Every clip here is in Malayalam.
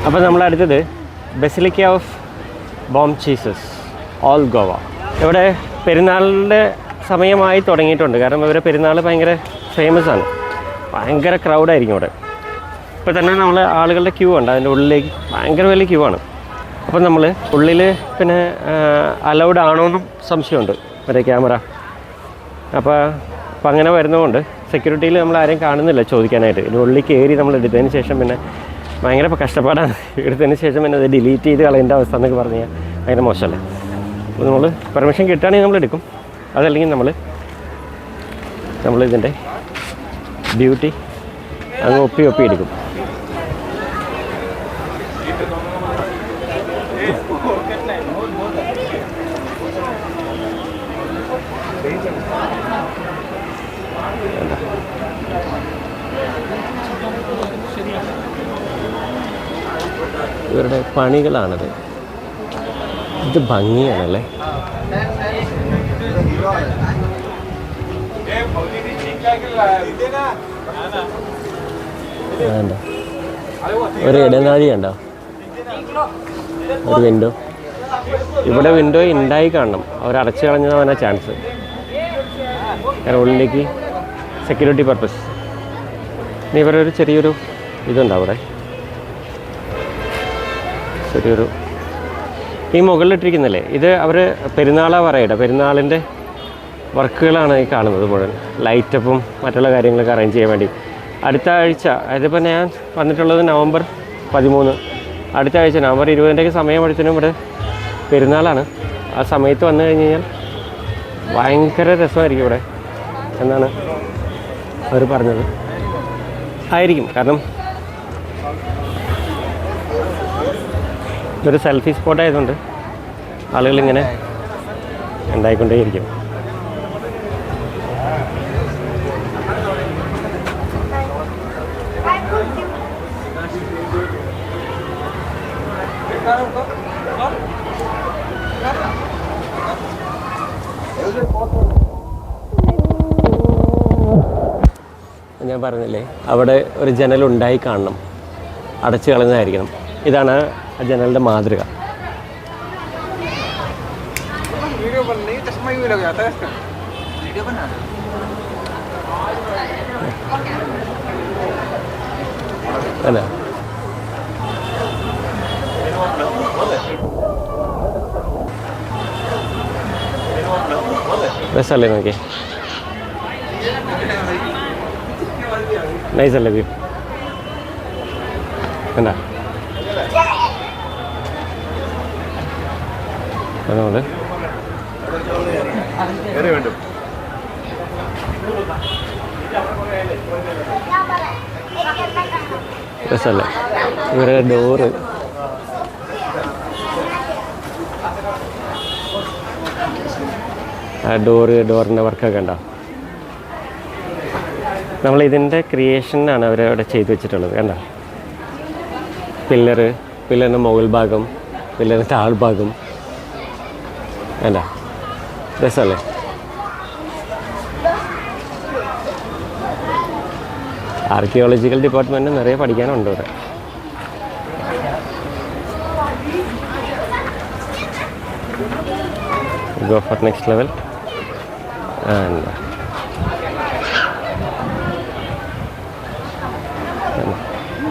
അപ്പോൾ നമ്മൾ അടുത്തത് basilica of Bohm Jesus all Goa. ഇവിടെ പെരുന്നാളിൻ്റെ സമയമായി തുടങ്ങിയിട്ടുണ്ട്. കാരണം ഇവരെ പെരുന്നാൾ ഭയങ്കര ഫേമസ് ആണ്. ഭയങ്കര ക്രൗഡായിരിക്കും ഇവിടെ. ഇപ്പോൾ തന്നെ നമ്മൾ ആളുകളുടെ ക്യൂ ഉണ്ട്. അതിൻ്റെ ഉള്ളിലേക്ക് ഭയങ്കര വലിയ ക്യൂ ആണ്. അപ്പോൾ നമ്മൾ ഉള്ളിൽ പിന്നെ അലൗഡ് ആണോയെന്നും സംശയമുണ്ട് മറ്റേ ക്യാമറ. അപ്പോൾ അങ്ങനെ വരുന്നതുകൊണ്ട് സെക്യൂരിറ്റിയിൽ നമ്മൾ ആരെയും കാണുന്നില്ല ചോദിക്കാനായിട്ട്. ഇതിൻ്റെ ഉള്ളിൽ കയറി നമ്മൾ എടുത്തതിന് ശേഷം പിന്നെ ഭയങ്കര കഷ്ടപ്പാടാണ്. എടുത്തതിന് ശേഷം പിന്നെ അത് ഡിലീറ്റ് ചെയ്ത് കളയേണ്ട അവസ്ഥ എന്നൊക്കെ പറഞ്ഞു കഴിഞ്ഞാൽ ഭയങ്കര മോശമല്ലേ. അപ്പോൾ നമ്മൾ പെർമിഷൻ കിട്ടുകയാണെങ്കിൽ നമ്മൾ എടുക്കും. അതല്ലെങ്കിൽ നമ്മളിതിൻ്റെ ബ്യൂട്ടി അങ്ങ് ഒപ്പി എടുക്കും. ഇവരുടെ പണികളാണത്. ഇത് ഭംഗിയാണല്ലേ. വേണ്ട ഒരു ഇടനാഴി ഉണ്ടോ, ഒരു വിൻഡോ. ഇവിടെ വിൻഡോ ഉണ്ടായി കാണണം. അവർ അടച്ചു കളഞ്ഞതാണ് ചാൻസ്. കാരണം ഉള്ളിലേക്ക് സെക്യൂരിറ്റി പർപ്പസ്. ഇനി ഇവരെ ഒരു ചെറിയൊരു ഇതുണ്ട് അവിടെ. ചെറിയൊരു ഈ മുകളിലിട്ടിരിക്കുന്നില്ലേ, ഇത് അവർ പെരുന്നാളാണ് പറയട്ടെ. പെരുന്നാളിൻ്റെ വർക്കുകളാണ് ഈ കാണുന്നത് മുഴുവൻ. ലൈറ്റപ്പും മറ്റുള്ള കാര്യങ്ങളൊക്കെ അറേഞ്ച് ചെയ്യാൻ വേണ്ടി. അടുത്ത ആഴ്ച, അതിപ്പോൾ ഞാൻ വന്നിട്ടുള്ളത് നവംബർ 13. അടുത്ത ആഴ്ച നവംബർ 20 സമയമെടുത്തിനും ഇവിടെ പെരുന്നാളാണ്. ആ സമയത്ത് വന്നു കഴിഞ്ഞ് കഴിഞ്ഞാൽ ഭയങ്കര രസമായിരിക്കും ഇവിടെ എന്നാണ് അവർ പറഞ്ഞത്. ആയിരിക്കും. കാരണം ഇതൊരു സെൽഫി സ്പോട്ട് ആയതുകൊണ്ട് ആളുകളിങ്ങനെ ഉണ്ടായിക്കൊണ്ടേയിരിക്കും. ഞാൻ പറഞ്ഞില്ലേ, അവിടെ ഒരു ജനലുണ്ടായി കാണണം. അടച്ചു കളഞ്ഞതായിരിക്കണം. ഇതാണ് ആ ജനലിൻ്റെ മാതൃക. അല്ല രസമല്ലേ നോക്കിയേ, നൈസല്ലേ വ്യൂ. എന്താ അതുകൊണ്ട് രസമല്ലേ ഇവരുടെ ഡോറ്. ആ ഡോറിൻ്റെ വർക്കൊക്കെ ഉണ്ടോ. നമ്മളിതിൻ്റെ ക്രിയേഷനാണ് അവരവിടെ ചെയ്തു വെച്ചിട്ടുള്ളത്. കണ്ട പില്ലറിൻ്റെ മുകൾ ഭാഗം, പില്ലറിൻ്റെ താഴ്ഭാഗം. വേണ്ട രസമല്ലേ. ആർക്കിയോളജിക്കൽ ഡിപ്പാർട്ട്മെൻറ്റ് നിറയെ പഠിക്കാനുണ്ട് ഇവിടെ. Go for next level. And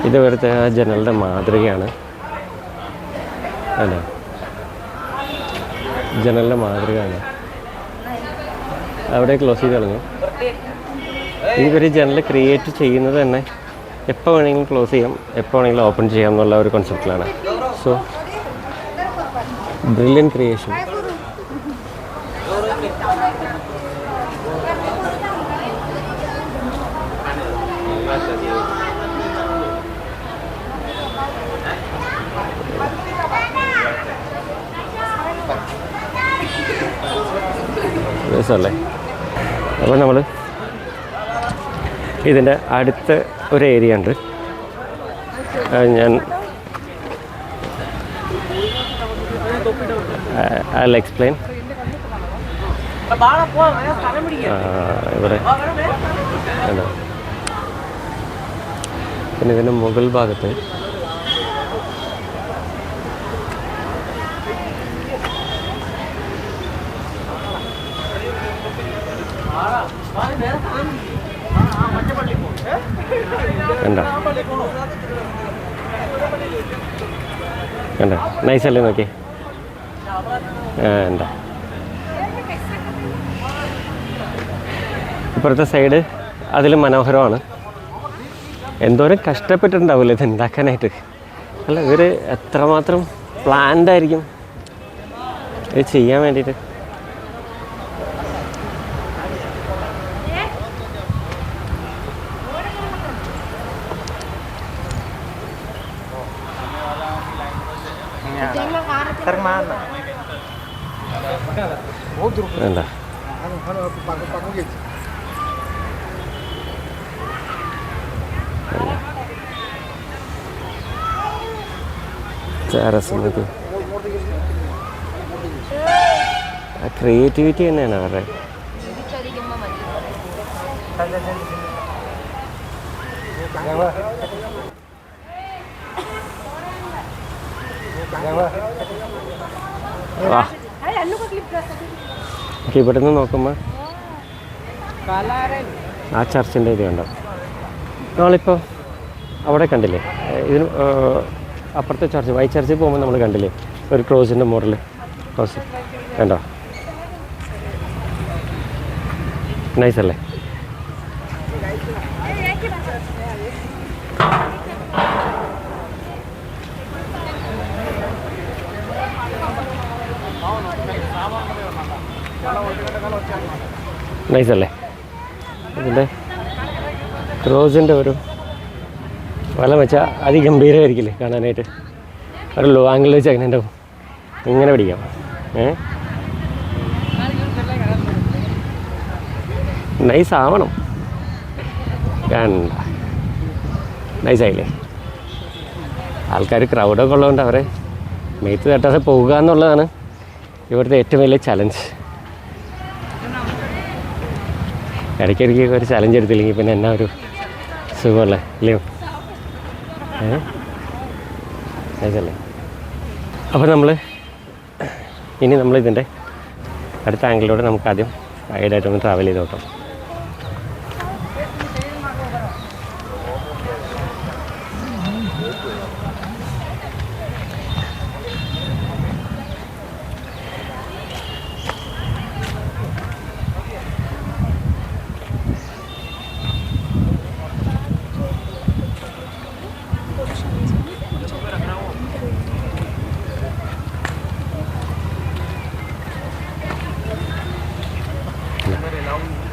ഇത് ഇവിടുത്തെ ആ ജനലിൻ്റെ മാതൃകയാണ്. അല്ലേ, ജനലിൻ്റെ മാതൃകയാണ്. അവിടെ ക്ലോസ് ചെയ്ത് കളഞ്ഞു. ഇവർ ജനൽ ക്രിയേറ്റ് ചെയ്യുന്നത് തന്നെ എപ്പോൾ വേണമെങ്കിലും ക്ലോസ് ചെയ്യാം, എപ്പോൾ വേണമെങ്കിലും ഓപ്പൺ ചെയ്യാം എന്നുള്ള ഒരു കോൺസെപ്റ്റിലാണ്. So brilliant creation. രസമല്ലേ. അപ്പോൾ നമ്മൾ ഇതിൻ്റെ അടുത്ത ഒരു ഏരിയ ഉണ്ട്. ഞാൻ I'll explain. ഇവിടെ പിന്നെ ഇതിൻ്റെ മുകൾ ഭാഗത്ത് കണ്ടോ നൈസല്ലേ നോക്കി എന്താ ഇപ്പുറത്തെ സൈഡ് അതിലും മനോഹരമാണ്. എന്തോരം കഷ്ടപ്പെട്ടിട്ടുണ്ടാവില്ല ഇത് ഉണ്ടാക്കാനായിട്ട്. അല്ല ഇവർ എത്രമാത്രം പ്ലാൻഡ് ആയിരിക്കും ഇത് ചെയ്യാൻ വേണ്ടിയിട്ട്. എന്താ രസം ക്രിയേറ്റിവിറ്റി തന്നെയാണ് അവരുടെ. ഇവിടെ നിന്ന് നോക്കുമ്പോൾ ആ ചർച്ചിൻ്റെ ഇത് കണ്ടോ. നമ്മളിപ്പോൾ അവിടെ കണ്ടില്ലേ, ഇതിന് അപ്പുറത്തെ ചർച്ച് വൈറ്റ് ചർച്ചിൽ പോകുമ്പോൾ നമ്മൾ കണ്ടില്ലേ ഒരു ക്രോസിൻ്റെ മോഡൽ ക്രോസ് കണ്ടോ. നൈസല്ലേ. നൈസല്ലേ. ഇതിൻ്റെ ക്രോസിൻ്റെ ഒരു വലം വെച്ചാൽ അതിഗംഭീരമായിരിക്കില്ലേ കാണാനായിട്ട്. ഒരു ലോ ആംഗിൾ വെച്ച് അങ്ങനെ ഉണ്ടാവും, ഇങ്ങനെ പിടിക്കാം. നൈസ് ആവണം. കണ്ട നൈസായില്ലേ. ആൾക്കാർ ക്രൗഡൊക്കെ ഉള്ളതുകൊണ്ട് അവരെ മെയ്ത്ത് തട്ടാതെ പോവുക എന്നുള്ളതാണ് ഇവിടുത്തെ ഏറ്റവും വലിയ ചലഞ്ച്. ഇടയ്ക്കിടയ്ക്ക് ഒരു ചലഞ്ച് എടുത്തില്ലെങ്കിൽ പിന്നെ എന്നാ ഒരു സുഖമല്ലേ ഇല്ലയോ. നൈസല്ലേ. അപ്പോൾ ഇനി നമ്മളിതിൻ്റെ അടുത്ത ആംഗിളിലൂടെ നമുക്ക് ആദ്യം സൈഡായിട്ടൊന്ന് ട്രാവൽ ചെയ്ത് നോക്കാം.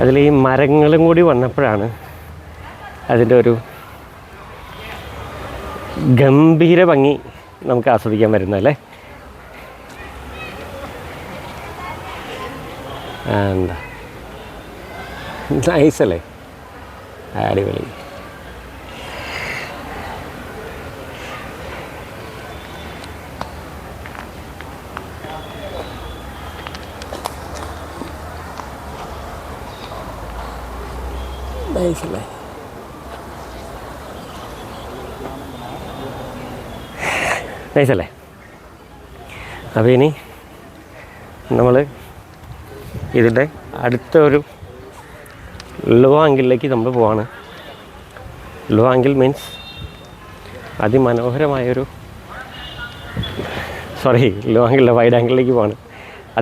അതിൽ ഈ മരങ്ങളും കൂടി വന്നപ്പോഴാണ് അതിൻ്റെ ഒരു ഗംഭീര ഭംഗി നമുക്ക് ആസ്വദിക്കാൻ വരുന്നതല്ലേ. എന്താ നൈസല്ലേ, അടിപൊളി. നൈസല്ലേ. നൈസല്ലേ. അപ്പോൾ ഇനി നമ്മൾ ഇതിൻ്റെ അടുത്ത ഒരു ലോ ആംഗിളിലേക്ക് നമ്മൾ പോവാണ്. ലോ ആംഗിൾ മീൻസ് അതിമനോഹരമായൊരു ലോ ആംഗിളിലെ വൈഡ് ആംഗിളിലേക്ക് പോവാണ്.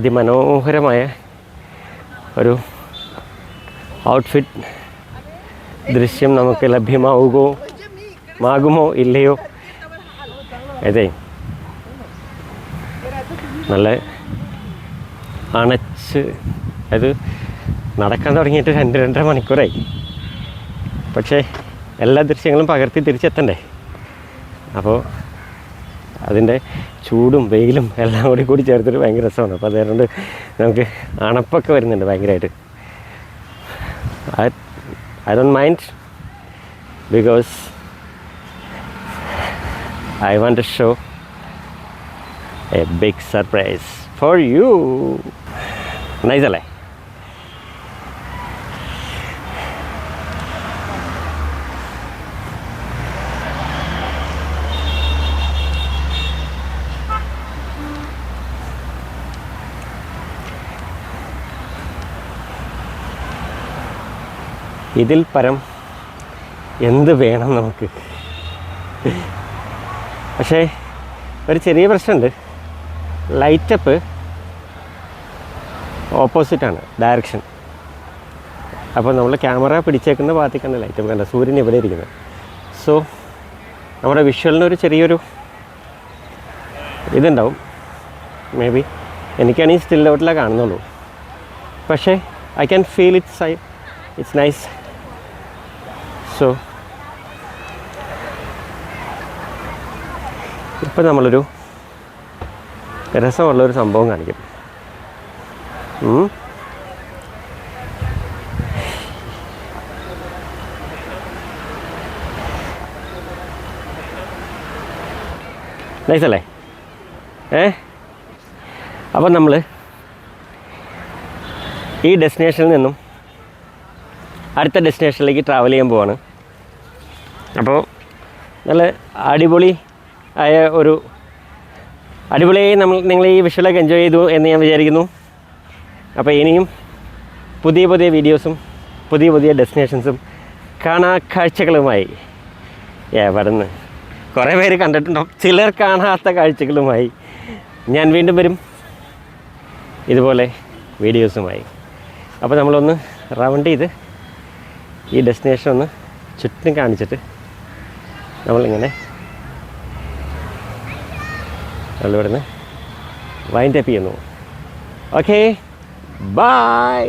അതിമനോഹരമായ ഒരു ഔട്ട്ഫിറ്റ് ദൃശ്യം നമുക്ക് ലഭ്യമാകുമോ ഇല്ലയോ. അതെ, നല്ല അണച്ച് അത് നടക്കാൻ തുടങ്ങിയിട്ട് 2-2.5 മണിക്കൂറായി. പക്ഷേ എല്ലാ ദൃശ്യങ്ങളും പകർത്തി തിരിച്ചെത്തണ്ടേ. അപ്പോൾ അതിൻ്റെ ചൂടും വെയിലും എല്ലാം കൂടി ചേർത്തിട്ട് ഭയങ്കര രസമാണ്. അപ്പോൾ അതുകൊണ്ട് നമുക്ക് അണപ്പൊക്കെ വരുന്നുണ്ട് ഭയങ്കരമായിട്ട്. I don't mind because I want to show a big surprise for you. Nice അല്ലേ. ഇതിൽ പരം എന്ത് വേണം നമുക്ക്. പക്ഷേ ഒരു ചെറിയ പ്രശ്നമുണ്ട്, ലൈറ്റപ്പ് ഓപ്പോസിറ്റാണ് ഡയറക്ഷൻ. അപ്പോൾ നമ്മൾ ക്യാമറ പിടിച്ചേക്കുന്ന ഭാഗത്തേക്കാണ് ലൈറ്റപ്പ് കണ്ടത്, സൂര്യൻ ഇവിടെ ഇരിക്കുന്നത്. സോ നമ്മുടെ വിഷ്വലിനൊരു ചെറിയൊരു ഇതുണ്ടാവും. മേ ബി എനിക്കാണെങ്കിൽ സ്റ്റിൽ ഔട്ടിലേ കാണുന്നുള്ളൂ, പക്ഷേ I can feel it's nice. So ഇപ്പം നമ്മളൊരു രസമുള്ളൊരു സംഭവം കാണിക്കും. നൈസല്ലേ? അപ്പം നമ്മൾ ഈ ഡെസ്റ്റിനേഷനിൽ നിന്നും അടുത്ത ഡെസ്റ്റിനേഷനിലേക്ക് ട്രാവൽ ചെയ്യാൻ പോവാണ്. അപ്പോൾ നല്ല അടിപൊളിയായി നിങ്ങൾ ഈ വിഷ്വലൊക്കെ എൻജോയ് ചെയ്തു എന്ന് ഞാൻ വിചാരിക്കുന്നു. അപ്പോൾ ഇനിയും പുതിയ പുതിയ വീഡിയോസും പുതിയ പുതിയ ഡെസ്റ്റിനേഷൻസും കാഴ്ചകളുമായി എവിടുന്ന് കുറേ പേര് കണ്ടിട്ടുണ്ടാവും, ചിലർ കാണാത്ത കാഴ്ചകളുമായി ഞാൻ വീണ്ടും വരും ഇതുപോലെ വീഡിയോസുമായി. അപ്പോൾ നമ്മളൊന്ന് റൗണ്ട് ചെയ്ത് ഈ ഡെസ്റ്റിനേഷൻ ഒന്ന് ചുറ്റും കാണിച്ചിട്ട് നമ്മളിങ്ങനെ നമ്മളിവിടുന്ന് വൈൻഡ് അപ്പ് ചെയ്യുന്നു. Okay, by.